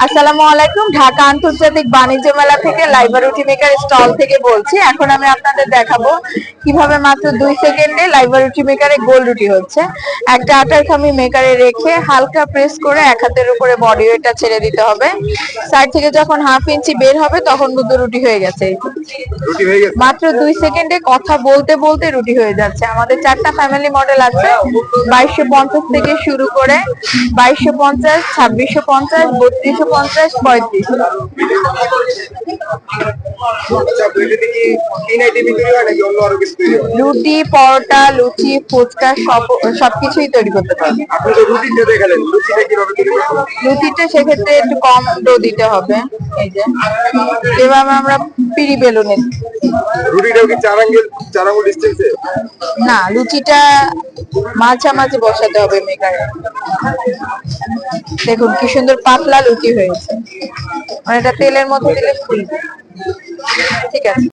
আসসালামু আলাইকুম। ঢাকা আন্তর্জাতিক বাণিজ্য মেলা থেকে লাইভা রুটি মেকার স্টল থেকে বলছি। এখন আমি আপনাদের দেখাবো কিভাবে মাত্র 2 সেকেন্ডে লাইভা রুটি মেকারে গোল রুটি হচ্ছে। একটা আটার খামি মেকারে রেখে হালকা প্রেস করে এক হাতের উপরে বডি ওয়েটটা ছেড়ে দিতে হবে। সাইড থেকে যখন হাফ ইঞ্চি বের হবে তখন কিন্তু রুটি হয়ে গেছে। মাত্র 2 সেকেন্ডে কথা বলতে বলতে রুটি হয়ে যাচ্ছে। আমাদের 4টা ফ্যামিলি মডেল আছে, 2250 থেকে শুরু করে 2250, 2650, 3250, 35। রুটি, পরোটা, লুচি, ফুচকা সবকিছুই তৈরি করতে পারবে। রুটিটা সেক্ষেত্রে একটু কম ডো দিতে হবে। এই যে এভাবে আমরা পিড়ি বেলুনে না, লুচিটা মাঝামাঝি বসাতে হবে মেকারে। দেখুন কি সুন্দর পাতলা লুচি হয়েছে, মানে এটা তেলের মধ্যে দিলে ফুলবে। ঠিক আছে।